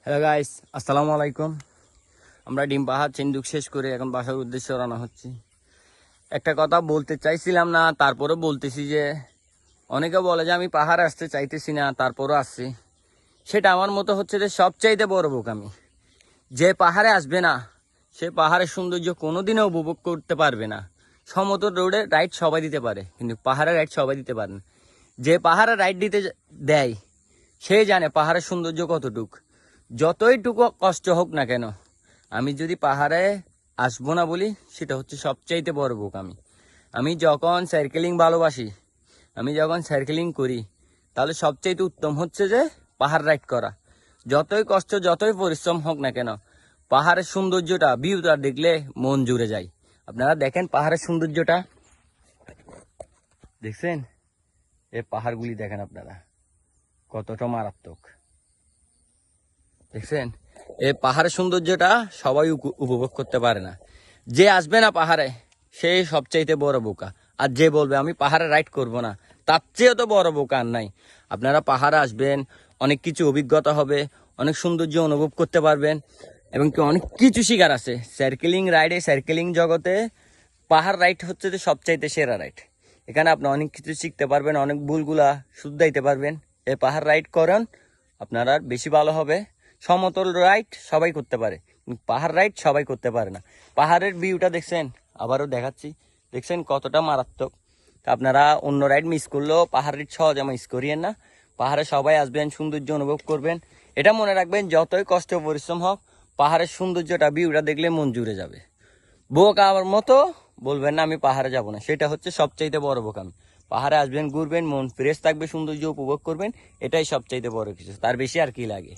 Hello guys, আসসালামু আলাইকুম। আমরা ডিম পাহাড় চিন্দুক শেষ করে এখন বাসার উদ্দেশ্যে রওনা হচ্ছি। একটা কথা বলতে চাইছিলাম না, তারপরে বলতেছি যে অনেকে বলে যে আমি পাহাড় আসতে চাইতেছি না, তারপরও আসছি। সেটা আমার মতো হচ্ছে যে সবচাইতে বড় বোকামি। যে পাহাড়ে আসবে না, সে পাহাড়ের সৌন্দর্য কোনোদিনও উপভোগ করতে পারবে না। সমতল রোডে রাইড সবাই দিতে পারে, কিন্তু পাহাড়ের রাইড সবাই দিতে পারে না। যে পাহাড়ে রাইড দিতে দেয়, সে জানে পাহাড়ের সৌন্দর্য কতটুক। যতইটুকু কষ্ট হোক না কেন, আমি যদি পাহাড়ে আসবো না বলি, সেটা হচ্ছে সবচাইতে বড় বোকামি। আমি যখন সাইকেলিং ভালোবাসি, আমি যখন সাইকেলিং করি, তাহলে সবচাইতে উত্তম হচ্ছে যে পাহাড় রাইড করা। যতই কষ্ট, যতই পরিশ্রম হোক না কেন, পাহাড়ের সৌন্দর্যটা, ভিউটা দেখলে মন জুড়ে যায়। আপনারা দেখেন পাহাড়ের সৌন্দর্যটা, দেখছেন? এই পাহাড়গুলি দেখেন আপনারা কতটা মারাত্মক, দেখছেন? এই পাহাড়ের সৌন্দর্যটা সবাই উপভোগ করতে পারে না। যে আসবে না পাহাড়ে, সে সবচাইতে বড় বোকা। আর যে বলবে আমি পাহাড়ে রাইড করব না, তার চেয়েও তো বড় বোকা আর নাই। আপনারা পাহাড়ে আসবেন, অনেক কিছু অভিজ্ঞতা হবে, অনেক সৌন্দর্য অনুভব করতে পারবেন, এবং কি অনেক কিছু শিকার আছে। সাইকেলিং রাইডে, সাইকেলিং জগতে পাহাড় রাইড হচ্ছে যে সবচাইতে সেরা রাইড। এখানে আপনি অনেক কিছু শিখতে পারবেন, অনেক ভুলগুলা শুধরাইতে পারবেন। এই পাহাড় রাইড করেন, আপনারা বেশি ভালো হবে। সমতল রাইড সবাই করতে পারে, কিন্তু পাহাড় রাইড সবাই করতে পারে না। পাহাড়ের ভিউটা দেখছেন? আবারও দেখাচ্ছি, দেখছেন কতটা মারাত্মক। আপনারা অন্য রাইড মিস করলেও পাহাড় রাইড সহজে মিস করিয়েন না। পাহাড়ে সবাই আসবেন, সৌন্দর্য অনুভব করবেন। এটা মনে রাখবেন, যতই কষ্ট পরিশ্রম হোক, পাহাড়ের সৌন্দর্যটা, ভিউটা দেখলে মন জুড়ে যাবে। বোকা আমার মতো বলবেন না আমি পাহাড়ে যাব না, সেটা হচ্ছে সবচাইতে বড় বোকামি। পাহাড়ে আসবেন, ঘুরবেন, মন ফ্রেশ থাকবে, সৌন্দর্য উপভোগ করবেন, এটাই সবচাইতে বড় কিছু। তার বেশি আর কি লাগে?